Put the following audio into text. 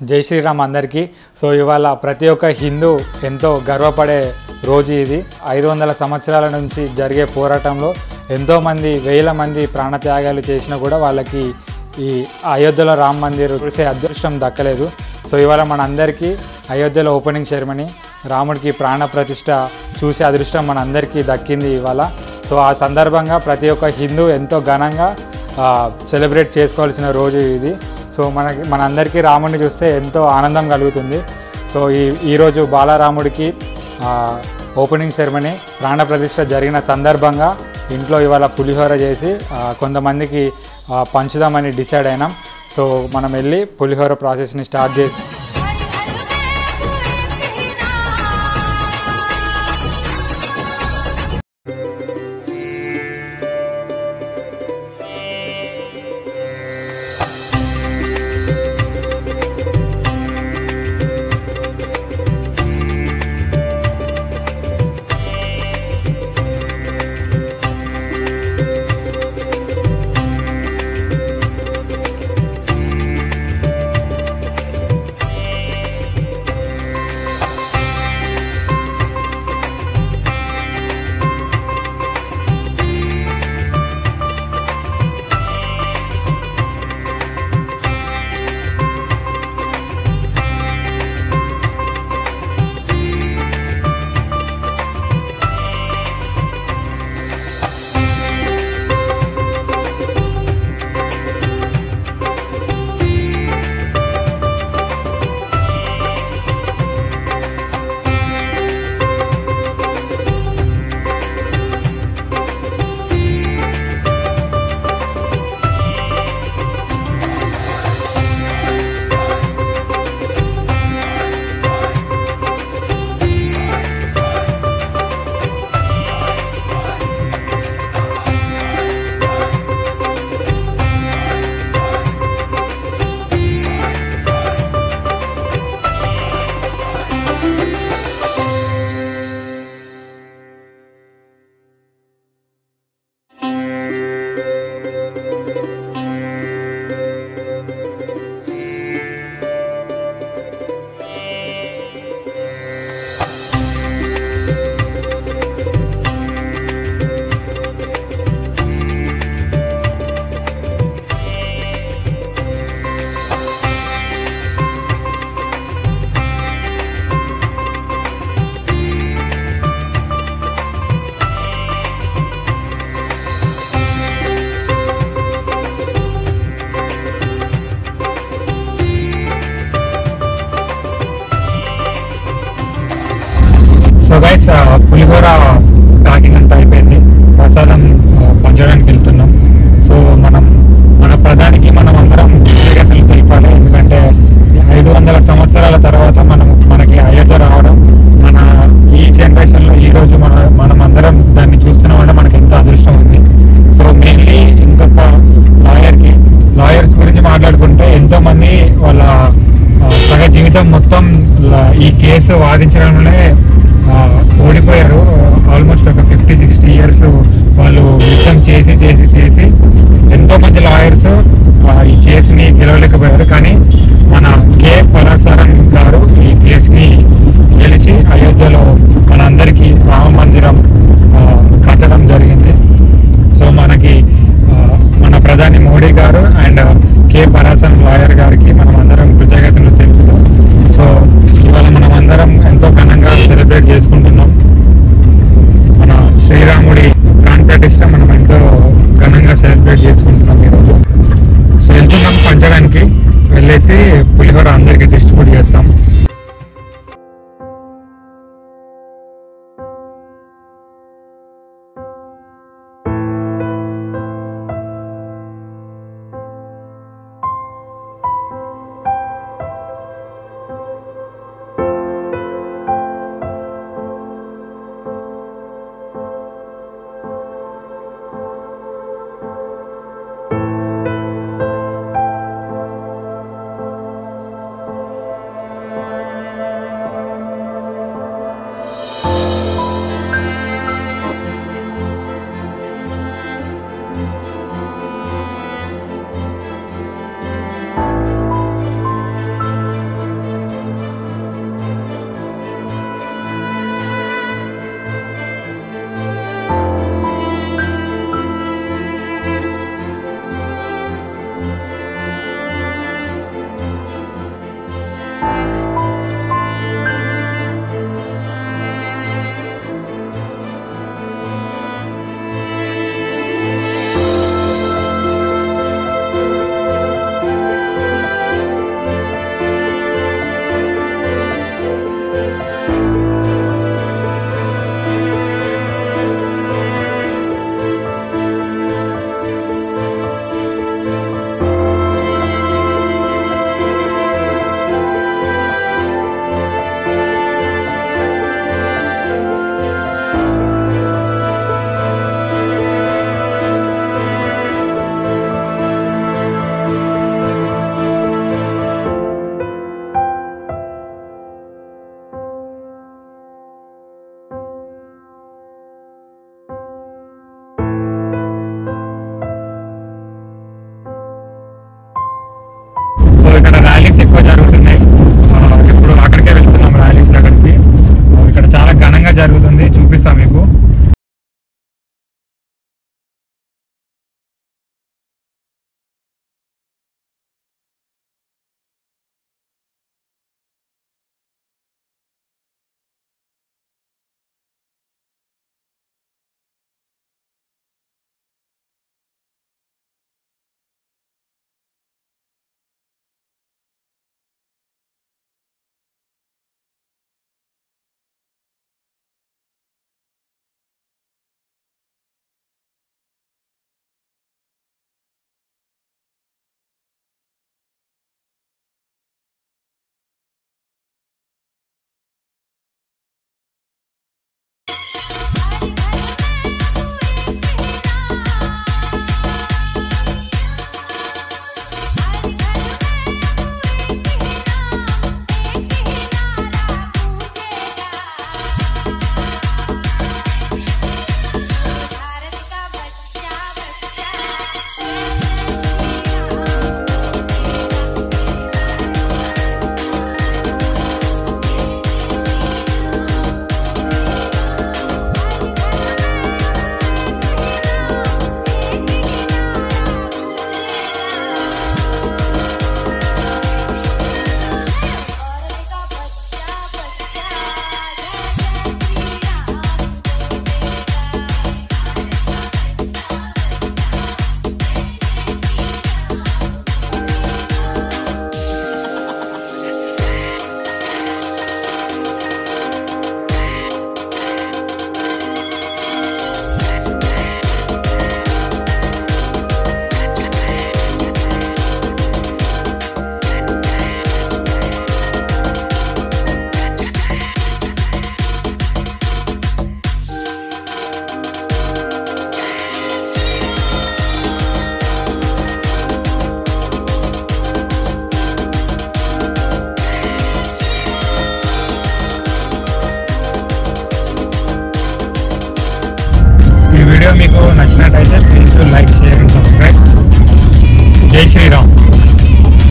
జై శ్రీరామ్ అందరికీ. సో ఇవాళ ప్రతి ఒక్క హిందూ ఎంతో గర్వపడే రోజు ఇది. 500 సంవత్సరాల నుంచి జరిగే పోరాటంలో ఎంతోమంది వేల మంది ప్రాణత్యాగాలు చేసినా కూడా వాళ్ళకి ఈ అయోధ్యలో రామ మందిర్ చూసే అదృష్టం దక్కలేదు. సో ఇవాళ మనందరికీ అయోధ్యలో ఓపెనింగ్ సెరమనీ, రాముడికి ప్రాణ ప్రతిష్ఠ చూసే అదృష్టం మనందరికీ దక్కింది ఇవాళ. సో ఆ సందర్భంగా ప్రతి ఒక్క హిందూ ఎంతో ఘనంగా సెలబ్రేట్ చేసుకోవాల్సిన రోజు ఇది. సో మనందరికీ రాముడిని చూస్తే ఎంతో ఆనందం కలుగుతుంది. సో ఈరోజు బాలరాముడికి ఓపెనింగ్ సెరమనీ ప్రాణప్రతిష్ఠ జరిగిన సందర్భంగా ఇంట్లో ఇవాళ పులిహోర చేసి కొంతమందికి పంచుదామని డిసైడ్ అయినాం. సో మనం వెళ్ళి పులిహోర ప్రాసెస్ని స్టార్ట్ చేసి సో గైస్ పులిహోర తాకినంత అయిపోయింది. ప్రసాదం పంచడానికి వెళ్తున్నాం. సో మన ప్రధానికి మనం అందరం కృతజ్ఞతలు తెలిపాలి. ఎందుకంటే 500 సంవత్సరాల తర్వాత మనకి అయోధ్య రావడం, మన ఈ జనరేషన్లో ఈరోజు మనం అందరం దాన్ని చూస్తున్నామంటే మనకి ఎంతో అదృష్టం ఉంది. సో మెయిన్లీ ఇంకొక లాయర్స్ గురించి మాట్లాడుకుంటే ఎంతోమంది వాళ్ళ సగ జీవితం మొత్తం ఈ కేసు వాదించడంలోనే ఓడిపోయారు. ఆల్మోస్ట్ ఒక 50-60 ఇయర్స్ వాళ్ళు యుద్ధం చేసి ఎంతోమంది లాయర్స్ ఈ కేసుని గెలవలేకపోయారు. కానీ మన కే పరాశరన్ గారు ఈ కేసుని గెలిచి అయోధ్యలో మనందరికీ రామ మందిరం కట్టడం జరిగింది. సో మనకి మన ప్రధాని మోడీ గారు అండ్ కే పరాశరన్ లాయర్ గారికి మనం అందరం కృతజ్ఞతలు తెలుపుతాం. సో ఇవాళ మనం అందరం ఎంతో ఘనంగా శ్రీరామ్.